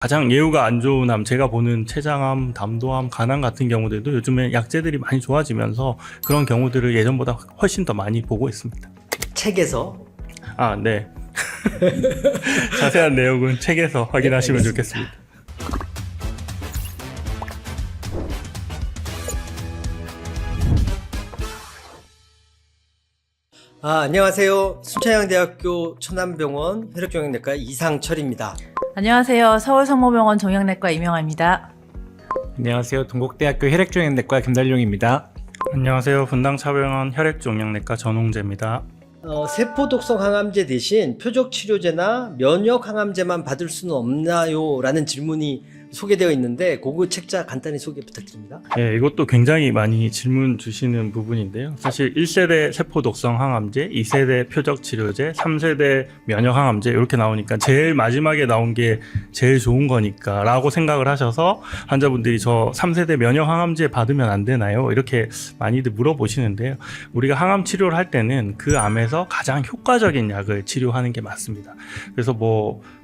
가장 예후가 안 좋은 암, 제가 보는 췌장암, 담도암, 간암 같은 경우들도 요즘에 약제들이 많이 좋아지면서 그런 경우들을 예전보다 훨씬 더 많이 보고 있습니다. 책에서? 네. 자세한 내용은 책에서 확인하시면 네, 좋겠습니다. 안녕하세요. 순천향대학교 천안병원 혈액종양내과 이상철입니다. 안녕하세요. 서울성모병원 종양내과 이명아입니다. 안녕하세요. 동국대학교 혈액종양내과 김달룡입니다. 안녕하세요. 분당차병원 혈액종양내과 전홍재입니다. 세포독성 항암제 대신 표적치료제나 면역항암제만 받을 수는 없나요? 라는 질문이 소개되어 있는데 그거 책자 간단히 소개 부탁드립니다. 네, 이것도 굉장히 많이 질문 주시는 부분인데요. 사실 1세대 세포독성 항암제, 2세대 표적치료제, 3세대 면역항암제 이렇게 나오니까 제일 마지막에 나온 게 제일 좋은 거니까 라고 생각을 하셔서 환자분들이 저 3세대 면역항암제 받으면 안 되나요? 이렇게 많이들 물어보시는데요. 우리가 항암 치료를 할 때는 그 암에서 가장 효과적인 약을 치료하는 게 맞습니다. 그래서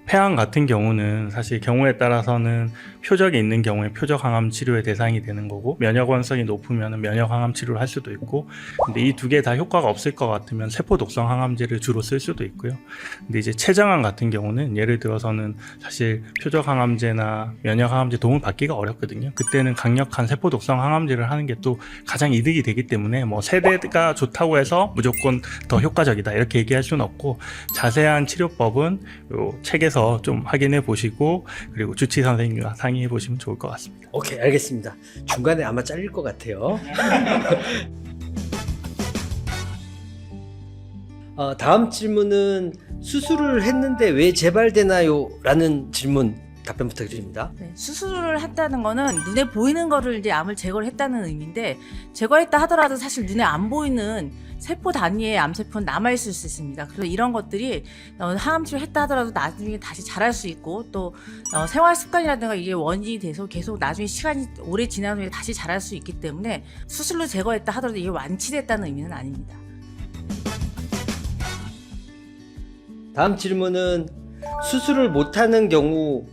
폐암 같은 경우는 사실 경우에 따라서는 표적이 있는 경우에 표적 항암 치료의 대상이 되는 거고, 면역 원성이 높으면 면역 항암 치료를 할 수도 있고, 근데 이 두 개 다 효과가 없을 것 같으면 세포 독성 항암제를 주로 쓸 수도 있고요. 근데 이제 췌장암 같은 경우는 예를 들어서는 사실 표적 항암제나 면역 항암제 도움을 받기가 어렵거든요. 그때는 강력한 세포 독성 항암제를 하는 게 또 가장 이득이 되기 때문에 세대가 좋다고 해서 무조건 더 효과적이다 이렇게 얘기할 수는 없고, 자세한 치료법은 요 책에서 좀 확인해 보시고 그리고 주치 선생님과 상의해 보시면 좋을 것 같습니다. 오케이, 알겠습니다. 중간에 아마 잘릴 것 같아요. 다음 질문은 수술을 했는데 왜 재발되나요? 라는 질문 답변 부탁드립니다. 네, 수술을 했다는 거는 눈에 보이는 거를 이제 암을 제거를 했다는 의미인데, 제거했다 하더라도 사실 눈에 안 보이는 세포 단위의 암세포는 남아있을 수 있습니다. 그래서 이런 것들이 항암치료 했다 하더라도 나중에 다시 자랄 수 있고, 또 생활 습관이라든가 이게 원인이 돼서 계속 나중에 시간이 오래 지난 후에 다시 자랄 수 있기 때문에 수술로 제거했다 하더라도 이게 완치됐다는 의미는 아닙니다. 다음 질문은 수술을 못하는 경우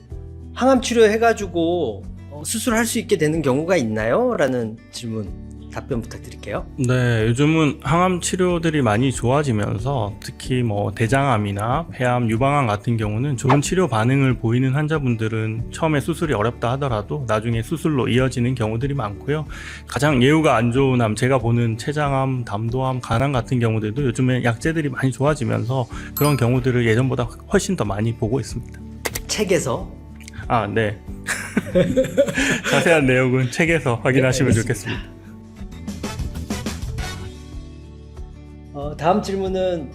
항암치료 해가지고 수술할 수 있게 되는 경우가 있나요? 라는 질문 답변 부탁드릴게요. 네, 요즘은 항암 치료들이 많이 좋아지면서 특히 대장암이나 폐암, 유방암 같은 경우는 좋은 치료 반응을 보이는 환자분들은 처음에 수술이 어렵다 하더라도 나중에 수술로 이어지는 경우들이 많고요. 가장 예후가 안 좋은 암, 제가 보는 췌장암, 담도암, 간암 같은 경우들도 요즘에 약제들이 많이 좋아지면서 그런 경우들을 예전보다 훨씬 더 많이 보고 있습니다. 책에서? 네. 자세한 내용은 책에서 확인하시면 네, 좋겠습니다. 다음 질문은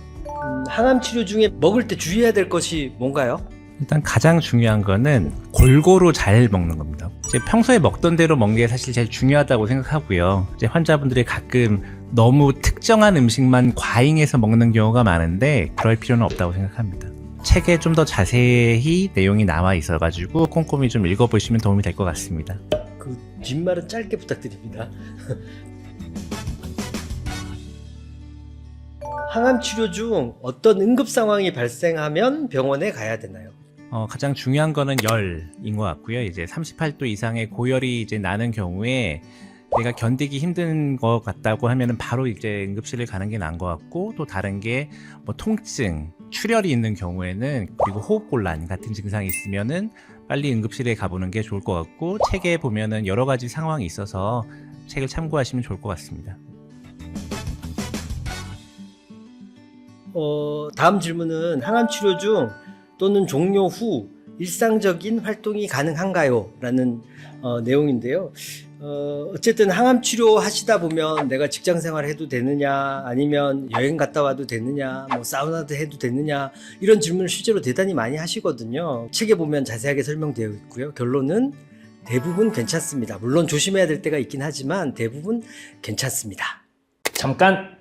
항암 치료 중에 먹을 때 주의해야 될 것이 뭔가요? 일단 가장 중요한 거는 골고루 잘 먹는 겁니다. 이제 평소에 먹던 대로 먹는 게 사실 제일 중요하다고 생각하고요. 이제 환자분들이 가끔 너무 특정한 음식만 과잉해서 먹는 경우가 많은데 그럴 필요는 없다고 생각합니다. 책에 좀 더 자세히 내용이 나와 있어가지고 꼼꼼히 좀 읽어보시면 도움이 될 것 같습니다. 그 뒷말은 짧게 부탁드립니다. 항암 치료 중 어떤 응급 상황이 발생하면 병원에 가야 되나요? 가장 중요한 거는 열인 것 같고요. 이제 38도 이상의 고열이 이제 나는 경우에 내가 견디기 힘든 것 같다고 하면은 바로 이제 응급실을 가는 게 나은 것 같고, 또 다른 게 통증, 출혈이 있는 경우에는, 그리고 호흡곤란 같은 증상이 있으면은 빨리 응급실에 가보는 게 좋을 것 같고, 책에 보면은 여러 가지 상황이 있어서 책을 참고하시면 좋을 것 같습니다. 다음 질문은 항암 치료 중 또는 종료 후 일상적인 활동이 가능한가요? 라는 내용인데요. 어쨌든 항암 치료 하시다 보면 내가 직장 생활 해도 되느냐, 아니면 여행 갔다 와도 되느냐, 사우나도 해도 되느냐, 이런 질문을 실제로 대단히 많이 하시거든요. 책에 보면 자세하게 설명되어 있고요. 결론은 대부분 괜찮습니다. 물론 조심해야 될 때가 있긴 하지만 대부분 괜찮습니다. 잠깐!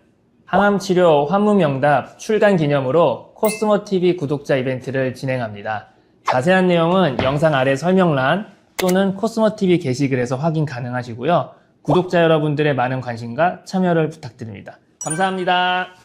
항암치료 환무명답 출간 기념으로 코스모TV 구독자 이벤트를 진행합니다. 자세한 내용은 영상 아래 설명란 또는 코스모TV 게시글에서 확인 가능하시고요. 구독자 여러분들의 많은 관심과 참여를 부탁드립니다. 감사합니다.